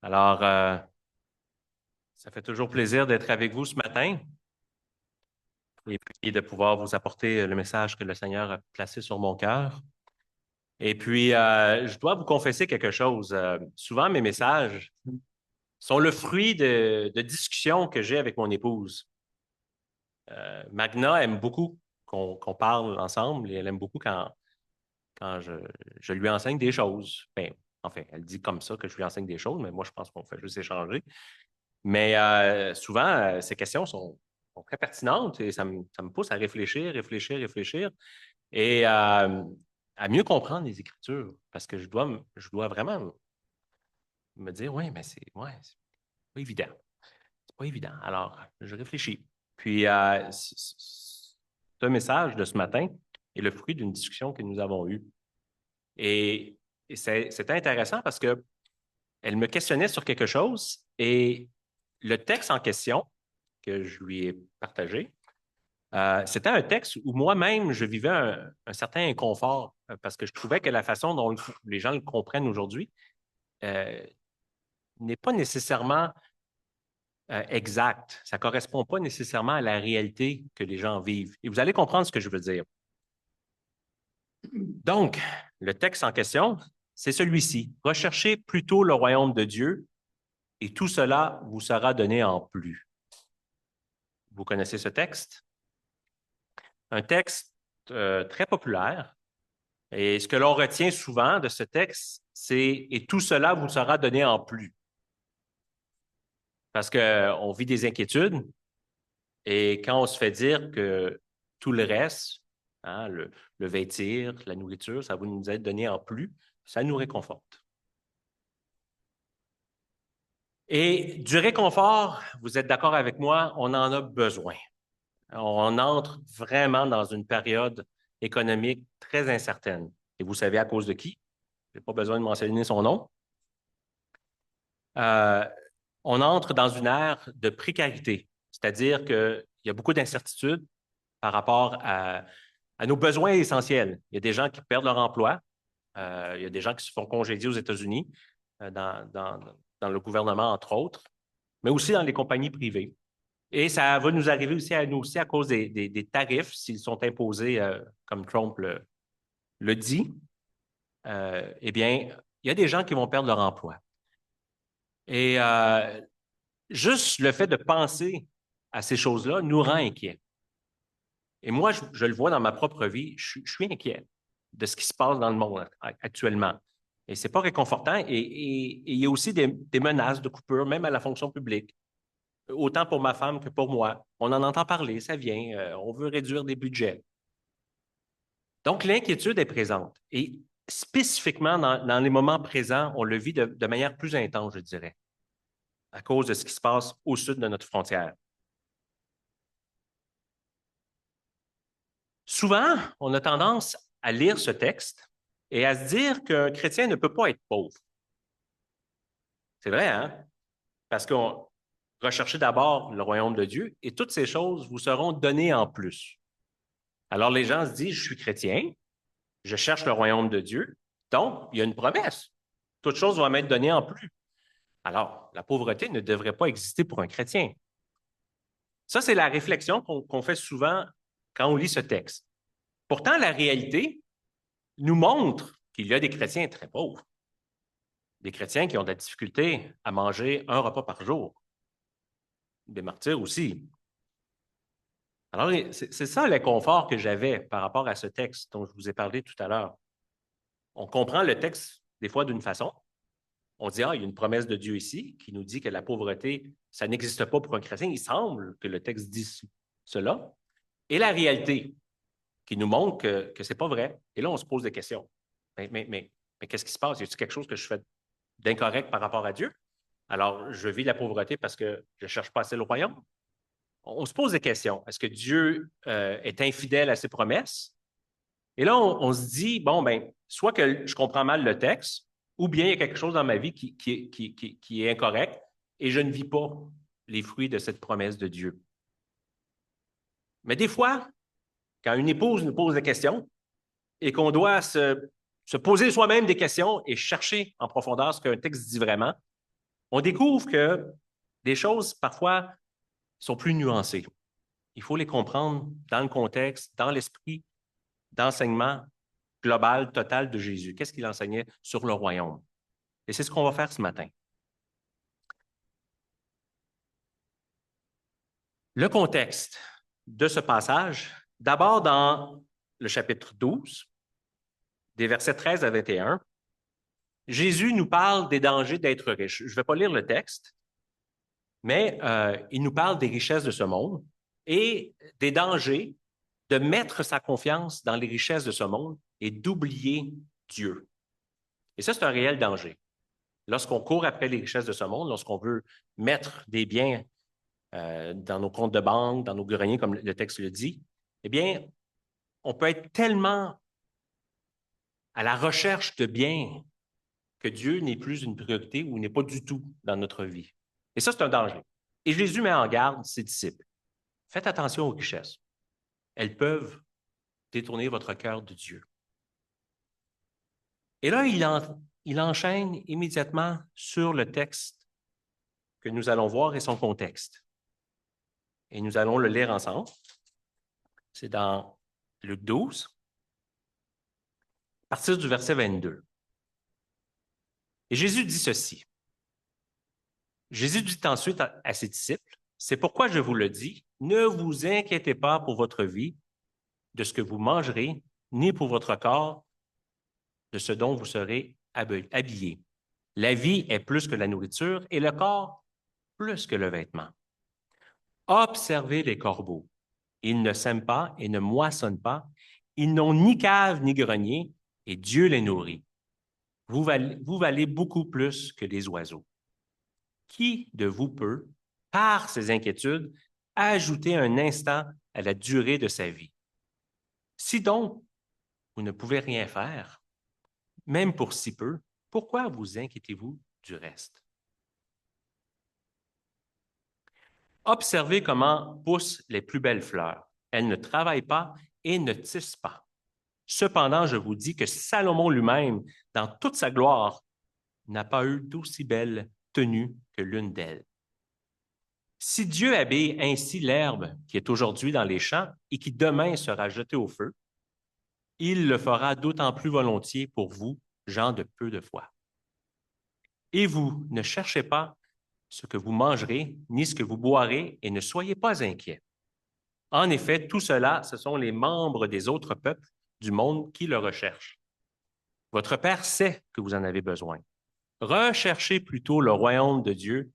Alors, ça fait toujours plaisir d'être avec vous ce matin et puis de pouvoir vous apporter le message que le Seigneur a placé sur mon cœur. Et puis, je dois vous confesser quelque chose. Souvent, mes messages sont le fruit de discussions que j'ai avec mon épouse. Magna aime beaucoup qu'on parle ensemble et elle aime beaucoup quand je lui enseigne des choses. Ben, enfin, elle dit comme ça que je lui enseigne des choses, mais moi, je pense qu'on fait juste échanger. Mais souvent, ces questions sont très pertinentes et ça me pousse à réfléchir, réfléchir, réfléchir et à mieux comprendre les Écritures parce que je dois vraiment me dire, oui, mais c'est pas évident. C'est pas évident. Alors, je réfléchis. Puis, ce message de ce matin est le fruit d'une discussion que nous avons eue. Et, c'était intéressant parce que elle me questionnait sur quelque chose et le texte en question que je lui ai partagé, c'était un texte où moi-même, je vivais un certain inconfort parce que je trouvais que la façon dont les gens le comprennent aujourd'hui euh, n'est pas nécessairement exacte. Ça ne correspond pas nécessairement à la réalité que les gens vivent. Et vous allez comprendre ce que je veux dire. Donc, le texte en question, c'est celui-ci. Recherchez plutôt le royaume de Dieu et tout cela vous sera donné en plus. Vous connaissez ce texte? Un texte très populaire. Et ce que l'on retient souvent de ce texte, c'est et tout cela vous sera donné en plus. Parce qu'on vit des inquiétudes et quand on se fait dire que tout le reste, hein, le vêtir, la nourriture, ça va nous être donné en plus, ça nous réconforte. Et du réconfort, vous êtes d'accord avec moi, on en a besoin. On entre vraiment dans une période économique très incertaine. Et vous savez à cause de qui? Je n'ai pas besoin de mentionner son nom. Euh, on entre dans une ère de précarité, c'est-à-dire qu'il y a beaucoup d'incertitudes par rapport à nos besoins essentiels. Il y a des gens qui perdent leur emploi, il y a des gens qui se font congédier aux États-Unis, dans le gouvernement, entre autres, mais aussi dans les compagnies privées. Et ça va nous arriver aussi à nous aussi à cause des tarifs, s'ils sont imposés, comme Trump le dit. Eh bien, il y a des gens qui vont perdre leur emploi. Et juste le fait de penser à ces choses-là nous rend inquiets. Et moi, je le vois dans ma propre vie, je suis inquiet de ce qui se passe dans le monde actuellement. Et c'est pas réconfortant. Et il y a aussi des menaces de coupure, même à la fonction publique, autant pour ma femme que pour moi. On en entend parler, ça vient, on veut réduire des budgets. Donc, l'inquiétude est présente. Et spécifiquement dans les moments présents, on le vit de manière plus intense, je dirais, à cause de ce qui se passe au sud de notre frontière. Souvent, on a tendance à lire ce texte et à se dire qu'un chrétien ne peut pas être pauvre. C'est vrai, hein? Parce qu'on recherchez d'abord le royaume de Dieu et toutes ces choses vous seront données en plus. Alors les gens se disent, je suis chrétien, je cherche le royaume de Dieu, donc il y a une promesse. Toutes choses vont m'être données en plus. Alors, la pauvreté ne devrait pas exister pour un chrétien. Ça, c'est la réflexion qu'on fait souvent quand on lit ce texte. Pourtant, la réalité nous montre qu'il y a des chrétiens très pauvres, des chrétiens qui ont de la difficulté à manger un repas par jour, des martyrs aussi. Alors, c'est ça l'inconfort que j'avais par rapport à ce texte dont je vous ai parlé tout à l'heure. On comprend le texte des fois d'une façon. On dit, ah, il y a une promesse de Dieu ici qui nous dit que la pauvreté, ça n'existe pas pour un chrétien. Il semble que le texte dise cela. Et la réalité qui nous montre que ce n'est pas vrai. Et là, on se pose des questions. Mais qu'est-ce qui se passe? Y a-t-il quelque chose que je fais d'incorrect par rapport à Dieu? Alors, je vis la pauvreté parce que je ne cherche pas assez le royaume. On se pose des questions. Est-ce que Dieu est infidèle à ses promesses? Et là, on se dit, bon, ben, soit que je comprends mal le texte, ou bien il y a quelque chose dans ma vie qui est incorrect et je ne vis pas les fruits de cette promesse de Dieu. Mais des fois, quand une épouse nous pose des questions et qu'on doit se poser soi-même des questions et chercher en profondeur ce qu'un texte dit vraiment, on découvre que des choses, parfois, sont plus nuancées. Il faut les comprendre dans le contexte, dans l'esprit d'enseignement global, total de Jésus. Qu'est-ce qu'il enseignait sur le royaume? Et c'est ce qu'on va faire ce matin. Le contexte de ce passage, d'abord dans le chapitre 12, des versets 13 à 21, Jésus nous parle des dangers d'être riche. Je ne vais pas lire le texte, mais il nous parle des richesses de ce monde et des dangers de mettre sa confiance dans les richesses de ce monde et d'oublier Dieu. Et ça, c'est un réel danger. Lorsqu'on court après les richesses de ce monde, lorsqu'on veut mettre des biens dans nos comptes de banque, dans nos greniers, comme le texte le dit, eh bien, on peut être tellement à la recherche de biens que Dieu n'est plus une priorité ou n'est pas du tout dans notre vie. Et ça, c'est un danger. Et Jésus met en garde ses disciples. Faites attention aux richesses. Elles peuvent détourner votre cœur de Dieu. Et là, il enchaîne immédiatement sur le texte que nous allons voir et son contexte. Et nous allons le lire ensemble. C'est dans Luc 12, à partir du verset 22. Et Jésus dit ceci. Jésus dit ensuite à ses disciples, « C'est pourquoi je vous le dis, ne vous inquiétez pas pour votre vie, de ce que vous mangerez, ni pour votre corps, de ce dont vous serez habillés. La vie est plus que la nourriture et le corps plus que le vêtement. Observez les corbeaux. Ils ne sèment pas et ne moissonnent pas. Ils n'ont ni cave ni grenier, et Dieu les nourrit. Vous valez beaucoup plus que les oiseaux. Qui de vous peut, par ses inquiétudes, ajouter un instant à la durée de sa vie? Si donc vous ne pouvez rien faire, même pour si peu, pourquoi vous inquiétez-vous du reste? Observez comment poussent les plus belles fleurs. Elles ne travaillent pas et ne tissent pas. Cependant, je vous dis que Salomon lui-même, dans toute sa gloire, n'a pas eu d'aussi belle tenue que l'une d'elles. Si Dieu habille ainsi l'herbe qui est aujourd'hui dans les champs et qui demain sera jetée au feu, il le fera d'autant plus volontiers pour vous, gens de peu de foi. Et vous, ne cherchez pas ce que vous mangerez, ni ce que vous boirez, et ne soyez pas inquiets. En effet, tout cela, ce sont les membres des autres peuples du monde qui le recherchent. Votre Père sait que vous en avez besoin. Recherchez plutôt le royaume de Dieu,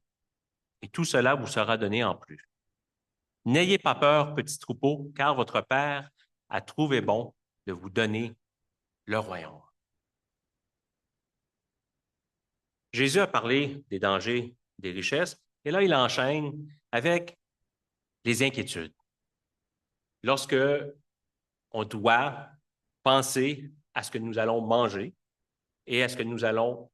et tout cela vous sera donné en plus. N'ayez pas peur, petits troupeaux, car votre Père a trouvé bon de vous donner le royaume. Jésus a parlé des dangers des richesses, et là, il enchaîne avec les inquiétudes. Lorsque on doit penser à ce que nous allons manger et à ce que nous allons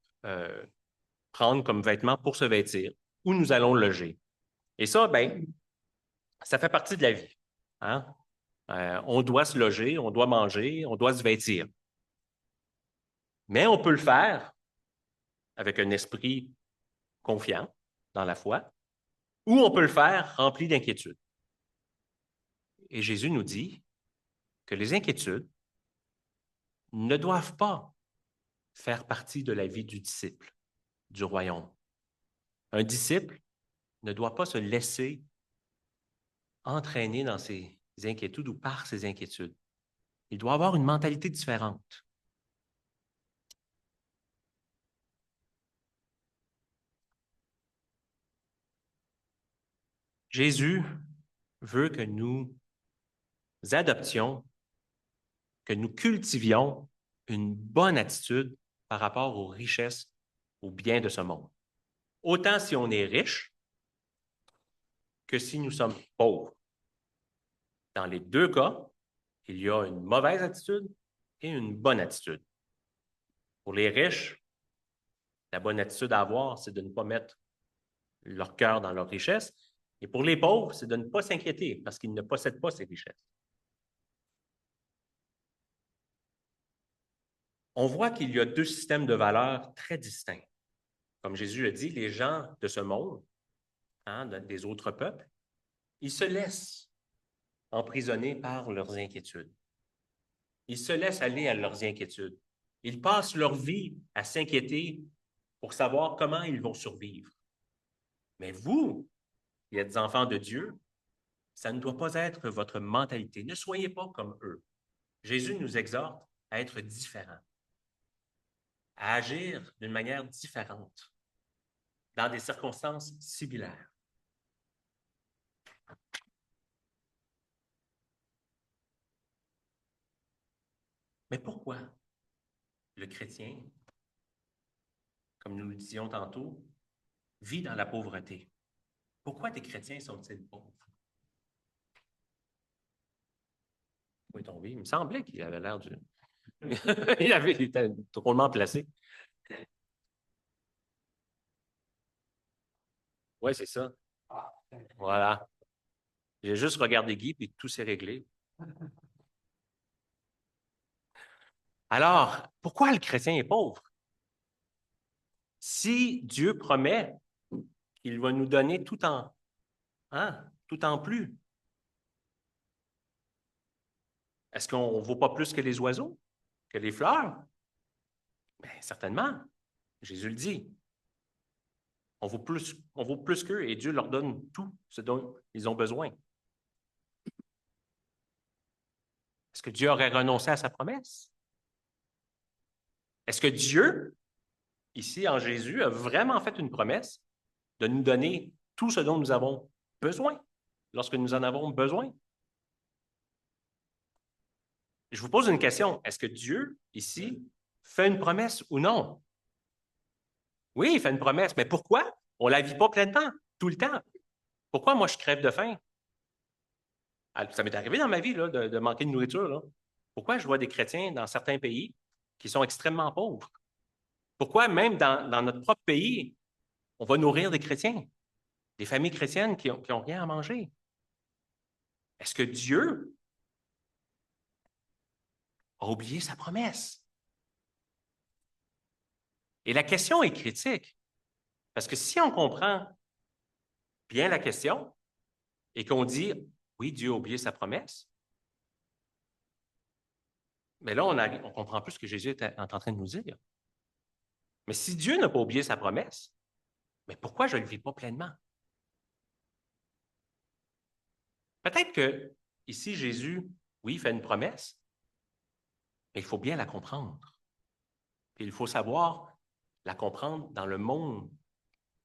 prendre comme vêtements pour se vêtir, où nous allons loger. Et ça, ben, ça fait partie de la vie. Hein? On doit se loger, on doit manger, on doit se vêtir. Mais on peut le faire avec un esprit confiant dans la foi, ou on peut le faire rempli d'inquiétude. Et Jésus nous dit que les inquiétudes ne doivent pas faire partie de la vie du disciple du royaume. Un disciple ne doit pas se laisser entraîner dans ses inquiétudes ou par ses inquiétudes. Il doit avoir une mentalité différente. Jésus veut que nous adoptions, que nous cultivions une bonne attitude par rapport aux richesses, aux biens de ce monde. Autant si on est riche que si nous sommes pauvres. Dans les deux cas, il y a une mauvaise attitude et une bonne attitude. Pour les riches, la bonne attitude à avoir, c'est de ne pas mettre leur cœur dans leur richesse. Et pour les pauvres, c'est de ne pas s'inquiéter parce qu'ils ne possèdent pas ces richesses. On voit qu'il y a deux systèmes de valeurs très distincts. comme Jésus le dit, les gens de ce monde, hein, des autres peuples, ils se laissent emprisonner par leurs inquiétudes. Ils se laissent aller à leurs inquiétudes. Ils passent leur vie à s'inquiéter pour savoir comment ils vont survivre. Mais vous, qui êtes enfants de Dieu, ça ne doit pas être votre mentalité. Ne soyez pas comme eux. Jésus nous exhorte à être différents, à agir d'une manière différente, dans des circonstances similaires. Mais pourquoi le chrétien, comme nous le disions tantôt, vit dans la pauvreté? Pourquoi des chrétiens sont-ils pauvres? Où est tombé? Il me semblait qu'il avait l'air du... il était drôlement placé. Oui, c'est ça. Voilà. J'ai juste regardé Guy, puis tout s'est réglé. Alors, pourquoi le chrétien est pauvre? Si Dieu promet qu'il va nous donner tout en plus, est-ce qu'on ne vaut pas plus que les oiseaux, que les fleurs? Bien, certainement. Jésus le dit. On vaut plus qu'eux et Dieu leur donne tout ce dont ils ont besoin. Est-ce que Dieu aurait renoncé à sa promesse? Est-ce que Dieu, ici en Jésus, a vraiment fait une promesse de nous donner tout ce dont nous avons besoin lorsque nous en avons besoin? Je vous pose une question. Est-ce que Dieu, ici, fait une promesse ou non? Oui, il fait une promesse, mais pourquoi? On ne la vit pas pleinement, tout le temps. Pourquoi moi je crève de faim? Ça m'est arrivé dans ma vie là, de manquer de nourriture. Là. Pourquoi je vois des chrétiens dans certains pays qui sont extrêmement pauvres? Pourquoi même dans notre propre pays, on va nourrir des chrétiens, des familles chrétiennes qui n'ont rien à manger? Est-ce que Dieu a oublié sa promesse? Et la question est critique, parce que si on comprend bien la question et qu'on dit, oui, Dieu a oublié sa promesse, mais là, on ne comprend plus ce que Jésus est en train de nous dire. Mais si Dieu n'a pas oublié sa promesse, mais pourquoi je ne le vis pas pleinement? Peut-être que ici, Jésus, oui, fait une promesse, mais il faut bien la comprendre. Puis il faut savoir la comprendre dans le monde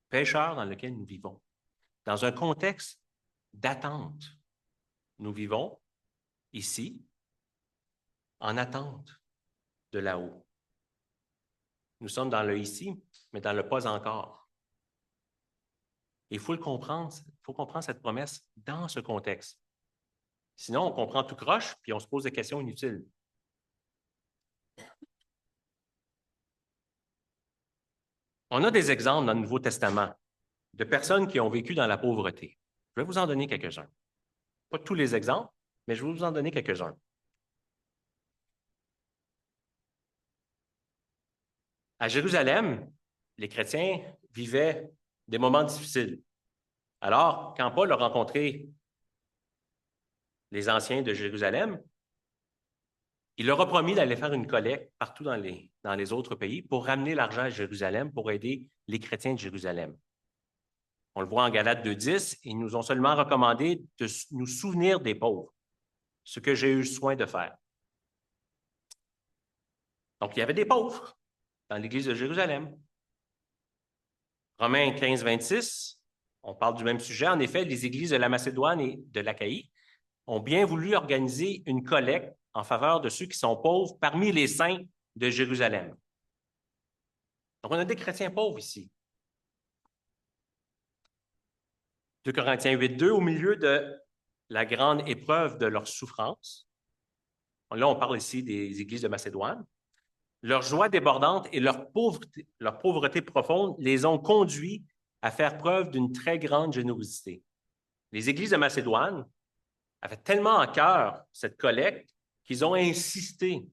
pécheur dans lequel nous vivons, dans un contexte d'attente. Nous vivons ici en attente de là-haut. Nous sommes dans le ici, mais dans le pas encore. Il faut le comprendre, il faut comprendre cette promesse dans ce contexte. Sinon, on comprend tout croche, puis on se pose des questions inutiles. On a des exemples dans le Nouveau Testament de personnes qui ont vécu dans la pauvreté. Je vais vous en donner quelques-uns. Pas tous les exemples, mais je vais vous en donner quelques-uns. À Jérusalem, les chrétiens vivaient des moments difficiles. Alors, quand Paul a rencontré les anciens de Jérusalem, il leur a promis d'aller faire une collecte partout dans les autres pays pour ramener l'argent à Jérusalem pour aider les chrétiens de Jérusalem. On le voit en Galates 2,10, ils nous ont seulement recommandé de nous souvenir des pauvres, ce que j'ai eu soin de faire. Donc, il y avait des pauvres dans l'Église de Jérusalem. Romains 15, 26, on parle du même sujet. En effet, les églises de la Macédoine et de l'Achaïe ont bien voulu organiser une collecte en faveur de ceux qui sont pauvres parmi les saints de Jérusalem. Donc, on a des chrétiens pauvres ici. 2 Corinthiens 8, 2, au milieu de la grande épreuve de leur souffrance. Là, on parle ici des églises de Macédoine. Leur joie débordante et leur pauvreté profonde les ont conduits à faire preuve d'une très grande générosité. Les églises de Macédoine avaient tellement à cœur cette collecte qu'ils ont insisté,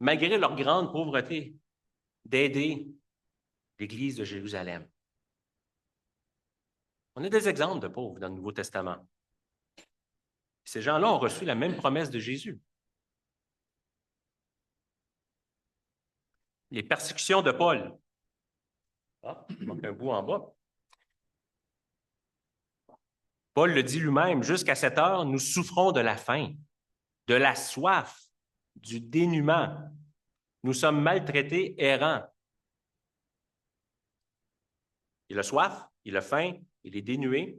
malgré leur grande pauvreté, d'aider l'Église de Jérusalem. On a des exemples de pauvres dans le Nouveau Testament. Ces gens-là ont reçu la même promesse de Jésus. Les persécutions de Paul. Ah, il manque un bout en bas. Paul le dit lui-même, jusqu'à cette heure, nous souffrons de la faim, de la soif, du dénuement. Nous sommes maltraités, errants. Il a soif, il a faim, il est dénué,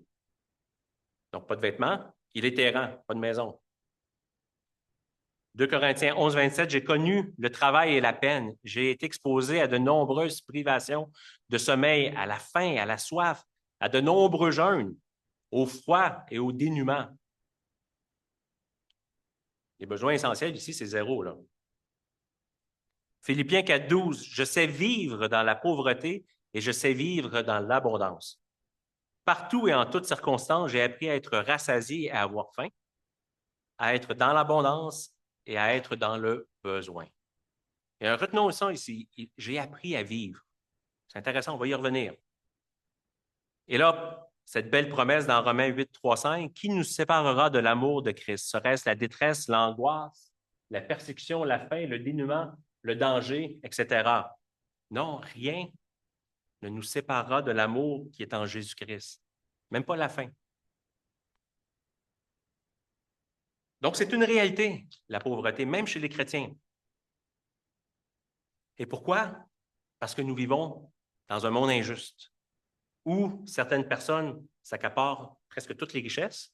donc pas de vêtements. Il est errant, pas de maison. 2 Corinthiens 11, 27, j'ai connu le travail et la peine. J'ai été exposé à de nombreuses privations de sommeil, à la faim, à la soif, à de nombreux jeûnes, au froid et au dénuement. Les besoins essentiels ici, c'est zéro, là. Philippiens 4, 12, je sais vivre dans la pauvreté et je sais vivre dans l'abondance. Partout et en toutes circonstances, j'ai appris à être rassasié et à avoir faim, à être dans l'abondance et à être dans le besoin. Et retenons ça ici, j'ai appris à vivre. C'est intéressant, on va y revenir. Et là, cette belle promesse dans Romains 8, 3, 5, qui nous séparera de l'amour de Christ? Serait-ce la détresse, l'angoisse, la persécution, la faim, le dénuement, le danger, etc.? Non, rien ne nous séparera de l'amour qui est en Jésus-Christ. Même pas la faim. Donc, c'est une réalité, la pauvreté, même chez les chrétiens. Et pourquoi? Parce que nous vivons dans un monde injuste, où certaines personnes s'accaparent presque toutes les richesses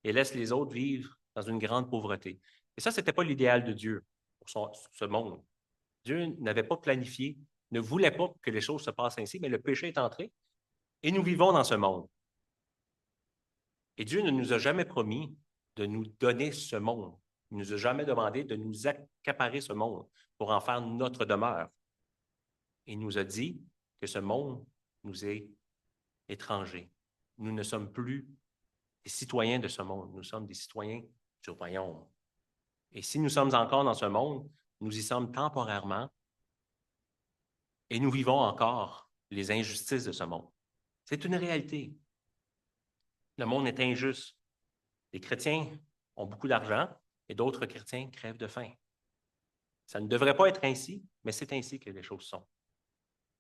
et laissent les autres vivre dans une grande pauvreté. Et ça, ce n'était pas l'idéal de Dieu pour ce monde. Dieu n'avait pas planifié, ne voulait pas que les choses se passent ainsi, mais le péché est entré et nous vivons dans ce monde. Et Dieu ne nous a jamais promis de nous donner ce monde. Il ne nous a jamais demandé de nous accaparer ce monde pour en faire notre demeure. Il nous a dit que ce monde nous est étranger. Nous ne sommes plus des citoyens de ce monde, nous sommes des citoyens du royaume. Et si nous sommes encore dans ce monde, nous y sommes temporairement et nous vivons encore les injustices de ce monde. C'est une réalité. Le monde est injuste. Les chrétiens ont beaucoup d'argent et d'autres chrétiens crèvent de faim. Ça ne devrait pas être ainsi, mais c'est ainsi que les choses sont.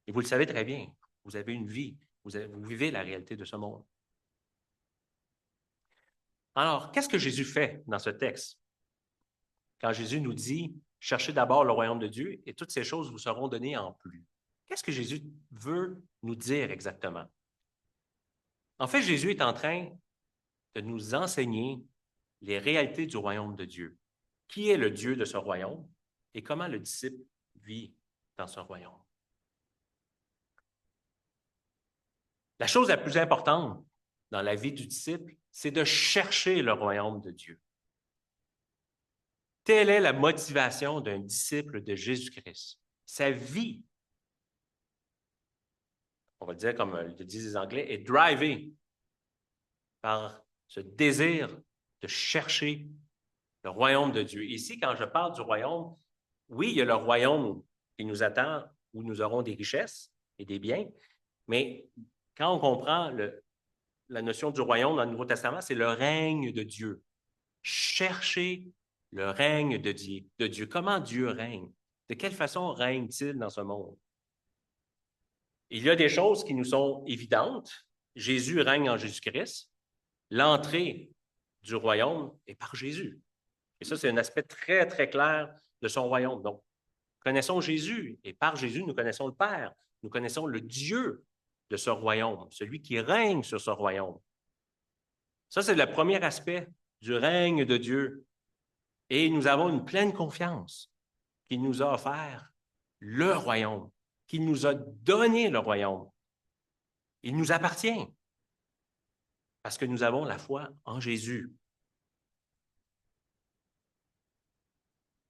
Et vous le savez très bien, vous avez une vie, vous vivez la réalité de ce monde. Alors, qu'est-ce que Jésus fait dans ce texte? Quand Jésus nous dit « Cherchez d'abord le royaume de Dieu et toutes ces choses vous seront données en plus ». Qu'est-ce que Jésus veut nous dire exactement? En fait, Jésus est en train de nous enseigner les réalités du royaume de Dieu. Qui est le Dieu de ce royaume et comment le disciple vit dans ce royaume? La chose la plus importante dans la vie du disciple, c'est de chercher le royaume de Dieu. Telle est la motivation d'un disciple de Jésus-Christ. Sa vie, on va le dire comme le disent les Anglais, est drivée par ce désir de chercher le royaume de Dieu. Ici, quand je parle du royaume, oui, il y a le royaume qui nous attend, où nous aurons des richesses et des biens, mais quand on comprend la notion du royaume dans le Nouveau Testament, c'est le règne de Dieu. Chercher le règne de Dieu. Comment Dieu règne? De quelle façon règne-t-il dans ce monde? Il y a des choses qui nous sont évidentes. Jésus règne en Jésus-Christ. L'entrée du royaume est par Jésus. Et ça, c'est un aspect très, très clair de son royaume. Donc, connaissons Jésus et par Jésus, nous connaissons le Père. Nous connaissons le Dieu de ce royaume, celui qui règne sur ce royaume. Ça, c'est le premier aspect du règne de Dieu. Et nous avons une pleine confiance qu'il nous a offert le royaume, qu'il nous a donné le royaume. Il nous appartient parce que nous avons la foi en Jésus.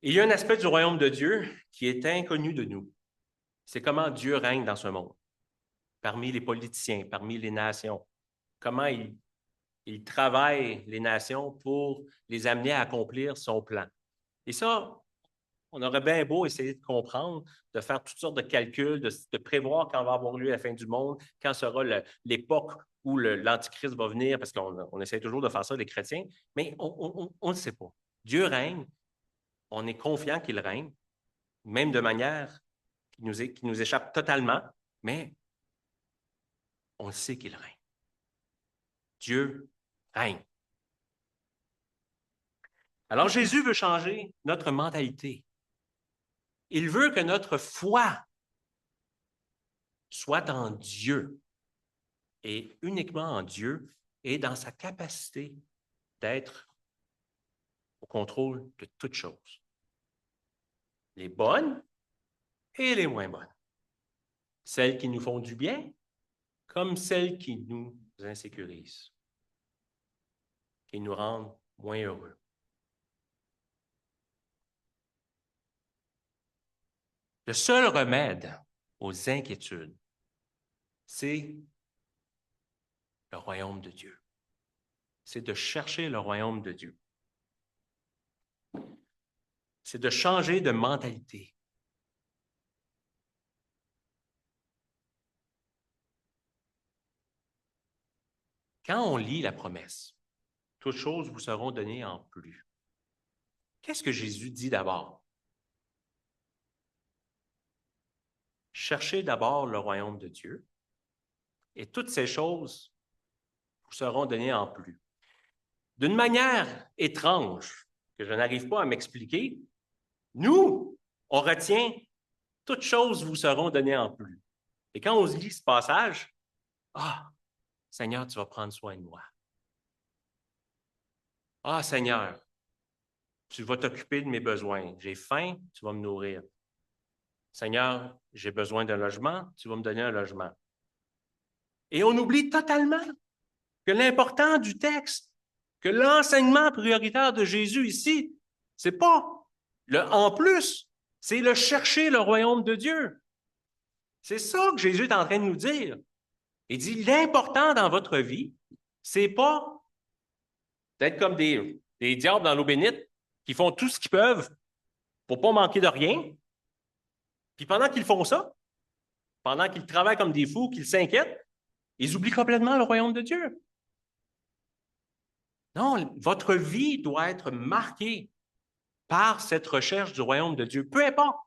Il y a un aspect du royaume de Dieu qui est inconnu de nous. C'est comment Dieu règne dans ce monde, parmi les politiciens, parmi les nations. Comment il travaille les nations pour les amener à accomplir son plan. Et ça, On aurait bien beau essayer de comprendre, de faire toutes sortes de calculs, de prévoir quand va avoir lieu la fin du monde, quand sera l'époque où l'Antichrist va venir, parce qu'on essaie toujours de faire ça, les chrétiens, mais on ne le sait pas. Dieu règne, on est confiant qu'il règne, même de manière qui nous échappe totalement, mais on le sait qu'il règne. Dieu règne. Alors Jésus veut changer notre mentalité. Il veut que notre foi soit en Dieu et uniquement en Dieu et dans sa capacité d'être au contrôle de toutes choses, les bonnes et les moins bonnes, celles qui nous font du bien comme celles qui nous insécurisent, qui nous rendent moins heureux. Le seul remède aux inquiétudes, c'est le royaume de Dieu. C'est de chercher le royaume de Dieu. C'est de changer de mentalité. Quand on lit la promesse, toutes choses vous seront données en plus. Qu'est-ce que Jésus dit d'abord? Cherchez d'abord le royaume de Dieu et toutes ces choses vous seront données en plus. D'une manière étrange, que je n'arrive pas à m'expliquer, nous, on retient toutes choses vous seront données en plus. Et quand on se lit ce passage, ah, Seigneur, tu vas prendre soin de moi. Ah, Seigneur, tu vas t'occuper de mes besoins. J'ai faim, tu vas me nourrir. Seigneur, j'ai besoin d'un logement, tu vas me donner un logement. Et on oublie totalement que l'important du texte, que l'enseignement prioritaire de Jésus ici, c'est pas le en plus, c'est le chercher le royaume de Dieu. C'est ça que Jésus est en train de nous dire. Il dit, l'important dans votre vie, c'est pas d'être comme des diables dans l'eau bénite qui font tout ce qu'ils peuvent pour pas manquer de rien. Puis pendant qu'ils font ça, pendant qu'ils travaillent comme des fous, qu'ils s'inquiètent, ils oublient complètement le royaume de Dieu. Non, votre vie doit être marquée par cette recherche du royaume de Dieu. Peu importe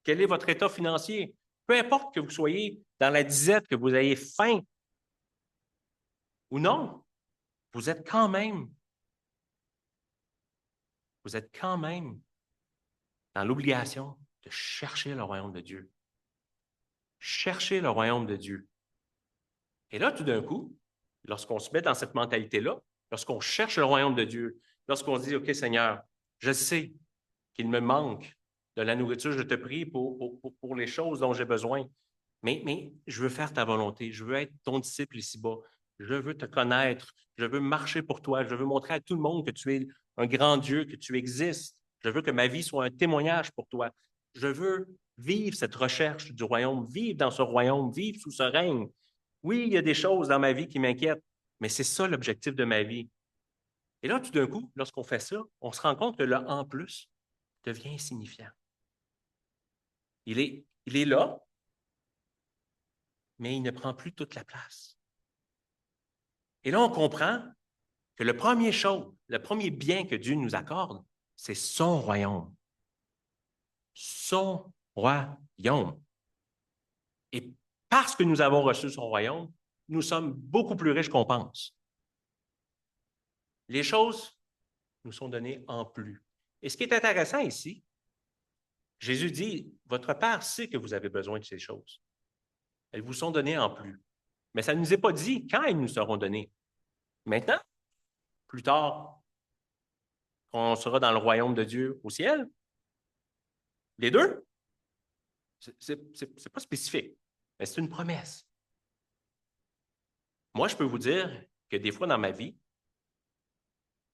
quel est votre état financier, peu importe que vous soyez dans la disette, que vous ayez faim ou non, vous êtes quand même dans l'obligation de chercher le royaume de Dieu. Chercher le royaume de Dieu. Et là, tout d'un coup, lorsqu'on se met dans cette mentalité-là, lorsqu'on cherche le royaume de Dieu, lorsqu'on se dit, OK, Seigneur, je sais qu'il me manque de la nourriture, je te prie pour les choses dont j'ai besoin, mais je veux faire ta volonté, je veux être ton disciple ici-bas, je veux te connaître, je veux marcher pour toi, je veux montrer à tout le monde que tu es un grand Dieu, que tu existes, je veux que ma vie soit un témoignage pour toi, je veux vivre cette recherche du royaume, vivre dans ce royaume, vivre sous ce règne. Oui, il y a des choses dans ma vie qui m'inquiètent, mais c'est ça l'objectif de ma vie. Et là, tout d'un coup, lorsqu'on fait ça, on se rend compte que le en plus devient insignifiant. Il est là, mais il ne prend plus toute la place. Et là, on comprend que le premier bien que Dieu nous accorde, c'est son royaume. Son royaume. Et parce que nous avons reçu son royaume, nous sommes beaucoup plus riches qu'on pense. Les choses nous sont données en plus. Et ce qui est intéressant ici, Jésus dit, votre Père sait que vous avez besoin de ces choses. Elles vous sont données en plus. Mais ça ne nous est pas dit quand elles nous seront données. Maintenant, plus tard, quand on sera dans le royaume de Dieu au ciel, les deux, c'est pas spécifique, mais c'est une promesse. Moi, je peux vous dire que des fois dans ma vie,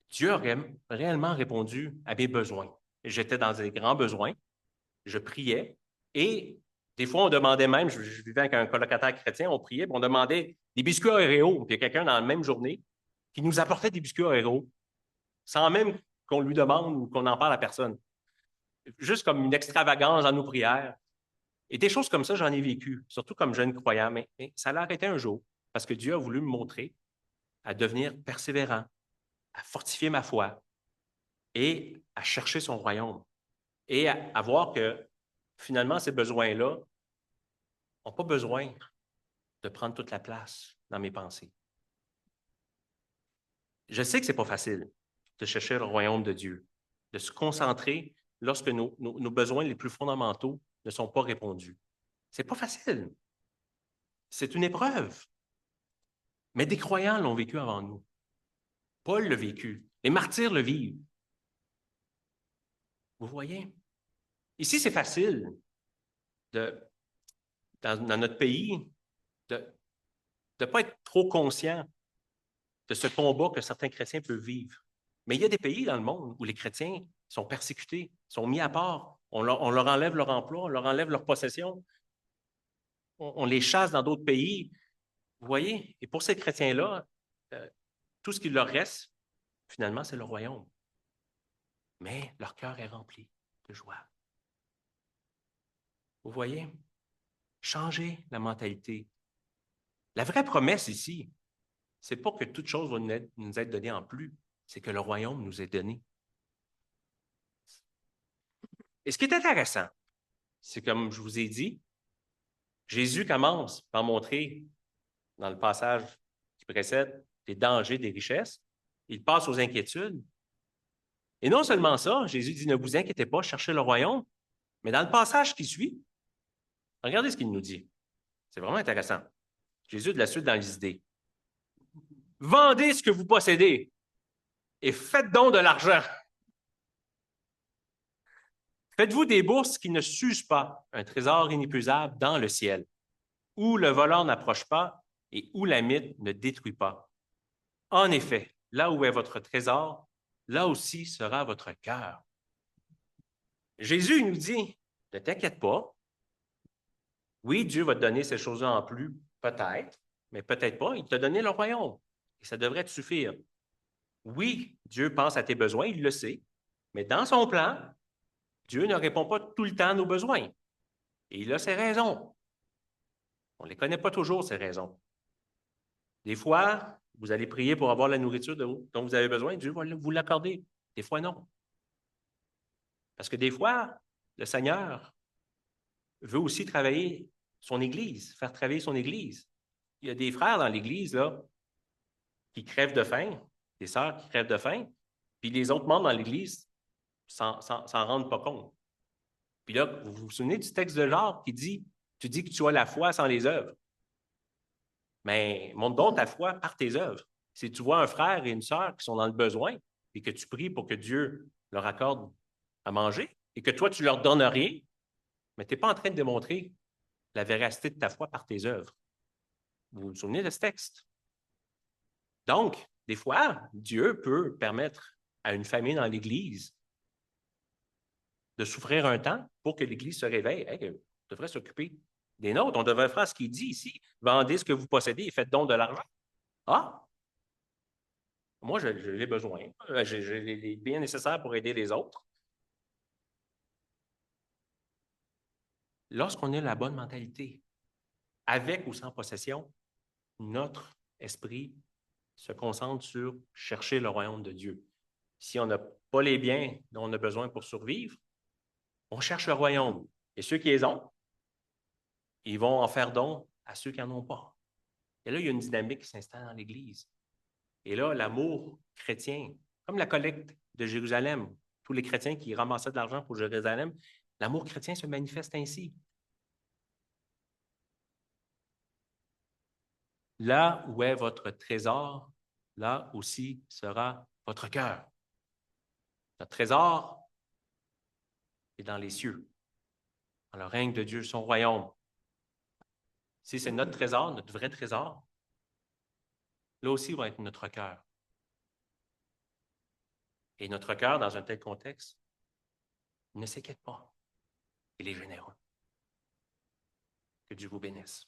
Dieu a réellement répondu à mes besoins. J'étais dans des grands besoins, je priais, et des fois, on demandait même, je vivais avec un colocataire chrétien, on priait, puis on demandait des biscuits Oreo, puis il y a quelqu'un dans la même journée qui nous apportait des biscuits Oreo, sans même qu'on lui demande ou qu'on en parle à personne. juste comme une extravagance dans nos prières. Et des choses comme ça, j'en ai vécu, surtout comme jeune croyant, mais ça l'a arrêté un jour, parce que Dieu a voulu me montrer à devenir persévérant, à fortifier ma foi et à chercher son royaume et à voir que finalement, ces besoins-là n'ont pas besoin de prendre toute la place dans mes pensées. Je sais que ce n'est pas facile de chercher le royaume de Dieu, de se concentrer lorsque nos besoins les plus fondamentaux ne sont pas répondus. Ce n'est pas facile. C'est une épreuve. Mais des croyants l'ont vécu avant nous. Paul l'a vécu. Les martyrs le vivent. Vous voyez? Ici, c'est facile dans notre pays de ne pas être trop conscient de ce combat que certains chrétiens peuvent vivre. Mais il y a des pays dans le monde où les chrétiens sont persécutés, sont mis à part. On leur enlève leur emploi, on leur enlève leur possession. On les chasse dans d'autres pays. Vous voyez? Et pour ces chrétiens-là, tout ce qui leur reste, finalement, c'est le royaume. Mais leur cœur est rempli de joie. Vous voyez? Changez la mentalité. La vraie promesse ici, c'est pas que toute chose va nous être donnée en plus, c'est que le royaume nous est donné. Et ce qui est intéressant, c'est comme je vous ai dit, Jésus commence par montrer, dans le passage qui précède, les dangers des richesses. Il passe aux inquiétudes. Et non seulement ça, Jésus dit, ne vous inquiétez pas, cherchez le royaume. Mais dans le passage qui suit, regardez ce qu'il nous dit. C'est vraiment intéressant. Jésus de la suite dans les idées. Vendez ce que vous possédez et faites donc de l'argent. Faites-vous des bourses qui ne s'usent pas, un trésor inépuisable dans le ciel, où le voleur n'approche pas et où la mythe ne détruit pas. En effet, là où est votre trésor, là aussi sera votre cœur. Jésus nous dit, ne t'inquiète pas. Oui, Dieu va te donner ces choses-là en plus, peut-être, mais peut-être pas. Il t'a donné le royaume et ça devrait te suffire. Oui, Dieu pense à tes besoins, il le sait, mais dans son plan, Dieu ne répond pas tout le temps à nos besoins. Et il a ses raisons. On ne les connaît pas toujours, ces raisons. Des fois, vous allez prier pour avoir la nourriture dont vous avez besoin, Dieu va vous l'accorder. Des fois, non. Parce que des fois, le Seigneur veut aussi travailler son Église, faire travailler son Église. Il y a des frères dans l'Église là, qui crèvent de faim, des sœurs qui crèvent de faim, puis les autres membres dans l'Église s'en rendent pas compte. Puis là, vous vous souvenez du texte de Jacques qui dit, tu dis que tu as la foi sans les œuvres. Mais montre donc ta foi par tes œuvres. Si tu vois un frère et une sœur qui sont dans le besoin et que tu pries pour que Dieu leur accorde à manger et que toi, tu leur donnes rien, mais tu n'es pas en train de démontrer la véracité de ta foi par tes œuvres. Vous vous souvenez de ce texte? Donc, des fois, Dieu peut permettre à une famille dans l'Église de souffrir un temps pour que l'Église se réveille. Hey, on devrait s'occuper des nôtres. On devrait faire ce qu'il dit ici. Vendez ce que vous possédez et faites donc de l'argent. Ah, moi, j'ai les besoins. J'ai les biens nécessaires pour aider les autres. Lorsqu'on a la bonne mentalité, avec ou sans possession, notre esprit se concentre sur chercher le royaume de Dieu. Si on n'a pas les biens dont on a besoin pour survivre, on cherche le royaume. Et ceux qui les ont, ils vont en faire don à ceux qui n'en ont pas. Et là, il y a une dynamique qui s'installe dans l'Église. Et là, l'amour chrétien, comme la collecte de Jérusalem, tous les chrétiens qui ramassaient de l'argent pour Jérusalem, l'amour chrétien se manifeste ainsi. Là où est votre trésor, là aussi sera votre cœur. Notre trésor est dans les cieux, dans le règne de Dieu, son royaume. Si c'est notre trésor, notre vrai trésor, là aussi va être notre cœur. Et notre cœur, dans un tel contexte, ne s'inquiète pas. Il est généreux. Que Dieu vous bénisse.